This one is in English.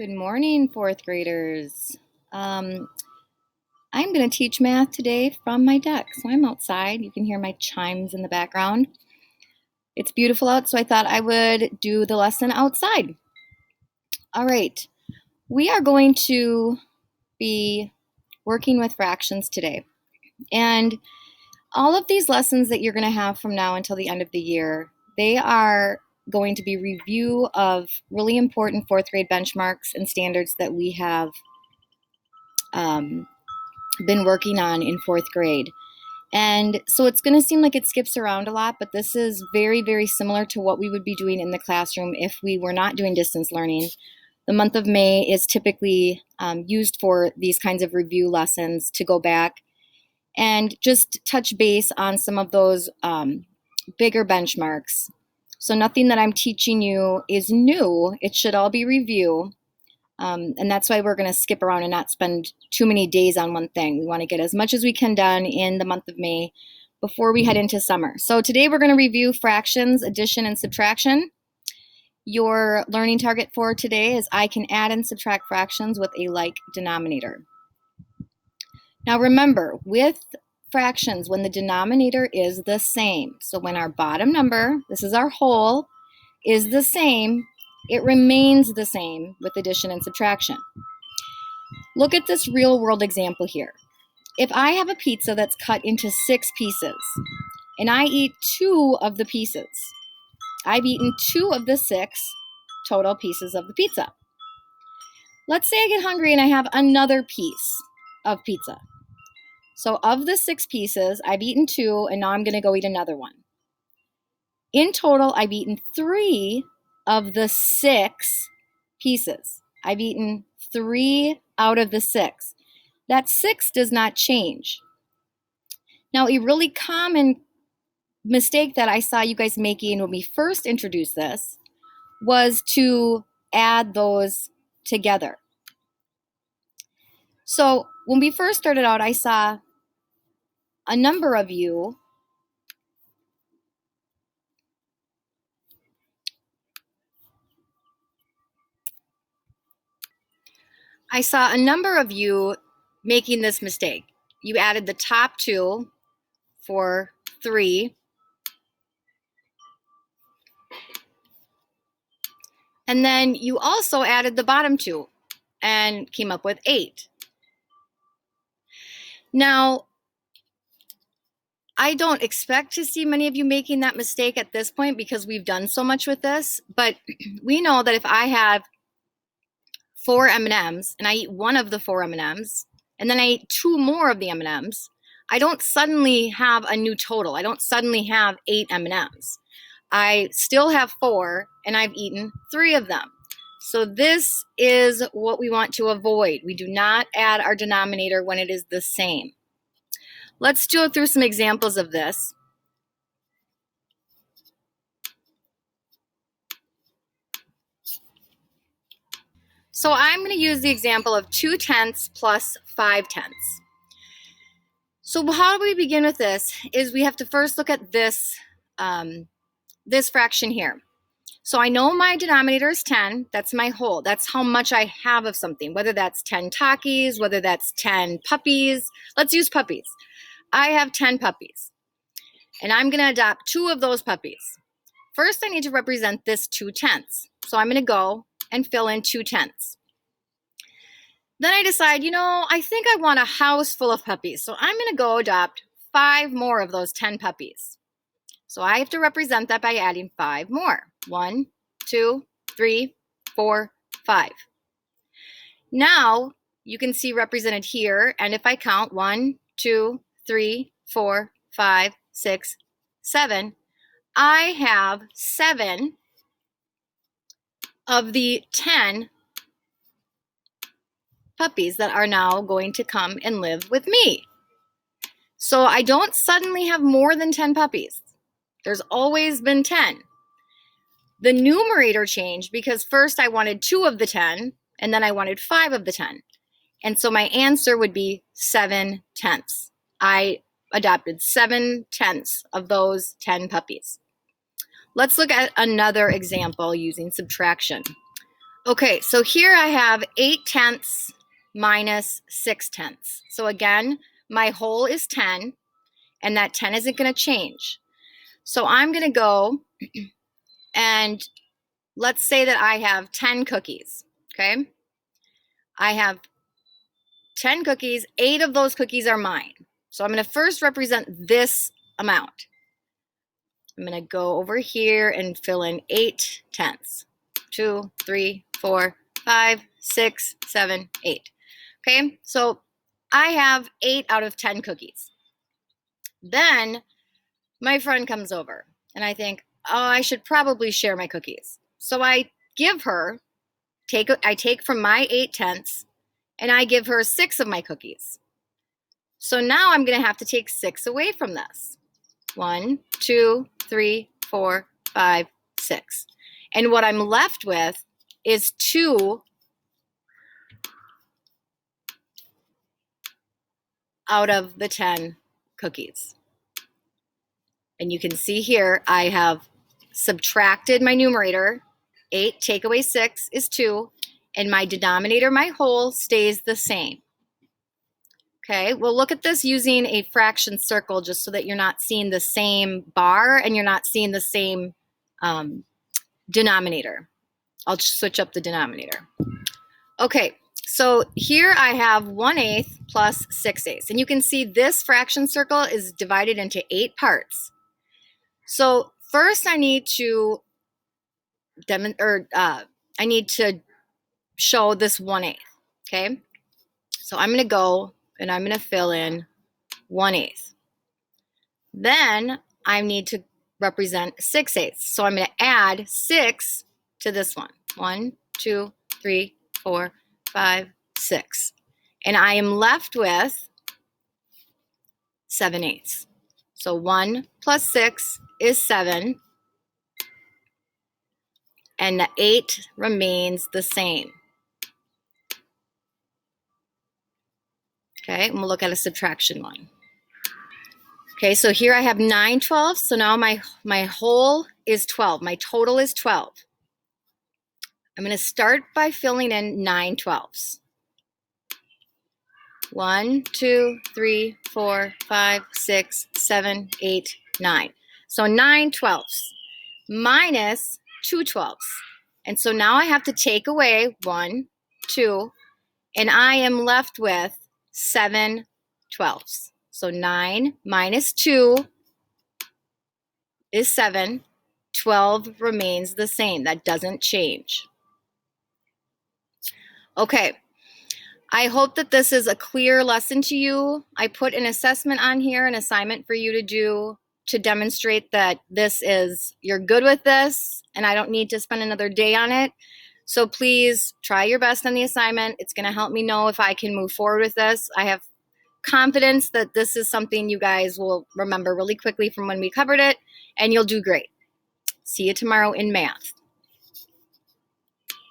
Good morning, fourth graders. I'm going to teach math today from my deck. So I'm outside. You can hear my chimes in the background. It's beautiful out, so I thought I would do the lesson outside. All right, we are going to be working with fractions today. And all of these lessons that you're going to have from now until the end of the year, they are going to be review of really important fourth grade benchmarks and standards that we have been working on in fourth grade. And so it's going to seem like it skips around a lot, but this is very, very similar to what we would be doing in the classroom if we were not doing distance learning. The month of May is typically used for these kinds of review lessons to go back and just touch base on some of those bigger benchmarks. So nothing that I'm teaching you is new. It should all be review. And that's why we're going to skip around and not spend too many days on one thing. We want to get as much as we can done in the month of May before we head into summer. So today we're going to review fractions, addition, and subtraction. Your learning target for today is I can add and subtract fractions with a like denominator. Now remember, with fractions, when the denominator is the same, so when our bottom number, this is our whole, is the same, it remains the same with addition and subtraction. Look at this real world example here. If I have a pizza that's cut into 6 pieces and I eat 2 of the pieces, I've eaten 2 of the 6 total pieces of the pizza. Let's say I get hungry and I have another piece of pizza. So of the 6 pieces, I've eaten 2 and now I'm going to go eat another one. In total, I've eaten 3 of the 6 pieces. I've eaten 3 out of the 6. That 6 does not change. Now, a really common mistake that I saw you guys making when we first introduced this was to add those together. So when we first started out, I saw a number of you making this mistake. You added the top 2 for 3, and then you also added the bottom 2 and came up with 8. Now, I don't expect to see many of you making that mistake at this point because we've done so much with this, but we know that if I have 4 M&Ms and I eat 1 of the 4 M&Ms and then I eat 2 more of the M&Ms, I don't suddenly have a new total. I don't suddenly have 8 M&Ms. I still have 4 and I've eaten 3 of them. So this is what we want to avoid. We do not add our denominator when it is the same. Let's go through some examples of this. So I'm going to use the example of 2/10 plus 5/10. So how do we begin with this is we have to first look at this, this fraction here. So I know my denominator is 10, that's my whole, that's how much I have of something, whether that's 10 Takis, whether that's 10 puppies. Let's use puppies. I have 10 puppies and I'm going to adopt 2 of those puppies. First, I need to represent this 2/10. So I'm going to go and fill in 2/10. Then I decide, I think I want a house full of puppies. So I'm going to go adopt 5 more of those 10 puppies. So I have to represent that by adding 5 more. 1, 2, 3, 4, 5. Now you can see represented here, and if I count 1, 2, 3, 4, 5, 6, 7, I have 7 of the 10 puppies that are now going to come and live with me. So I don't suddenly have more than 10 puppies. There's always been 10. The numerator changed because first I wanted 2 of the 10 and then I wanted 5 of the 10. And so my answer would be 7/10. I adopted 7/10 of those 10 puppies. Let's look at another example using subtraction. Okay, so here I have 8/10 minus 6/10. So again, my whole is 10, and that 10 isn't going to change. So I'm going to go and let's say that I have 10 cookies, okay? I have 10 cookies, 8 of those cookies are mine. So I'm going to first represent this amount. I'm going to go over here and fill in 8/10. 2, 3, 4, 5, 6, 7, 8. Okay, so I have 8 out of 10 cookies. Then my friend comes over and I think, oh, I should probably share my cookies. So I give her, I take from my 8/10 and I give her 6 of my cookies. So now I'm going to have to take 6 away from this. 1, 2, 3, 4, 5, 6. And what I'm left with is 2 out of the 10 cookies. And you can see here, I have subtracted my numerator. 8 take away 6 is 2. And my denominator, my whole, stays the same. Okay, we'll look at this using a fraction circle just so that you're not seeing the same bar and you're not seeing the same denominator. I'll switch up the denominator. Okay, so here I have 1/8 plus 6/8. And you can see this fraction circle is divided into 8 parts. So first I need to show this 1/8, okay? So I'm gonna go and I'm gonna fill in 1/8. Then I need to represent 6/8. So I'm gonna add 6 to this one. 1, 2, 3, 4, 5, 6. And I am left with 7/8. So 1 plus 6 is 7. And the 8 remains the same. Okay, and we'll look at a subtraction one. Okay, so here I have 9/12. So now my whole is 12. My total is 12. I'm going to start by filling in 9/12. 1, 2, 3, 4, 5, 6, 7, 8, 9. So 9/12 minus 2/12. And so now I have to take away 1, 2, and I am left with 7/12. So 9 minus 2 is 7. 12 remains the same. That doesn't change. Okay, I hope that this is a clear lesson to you. I put an assessment on here, an assignment for you to do to demonstrate that you're good with this and I don't need to spend another day on it. So please try your best on the assignment. It's going to help me know if I can move forward with this. I have confidence that this is something you guys will remember really quickly from when we covered it, and you'll do great. See you tomorrow in math.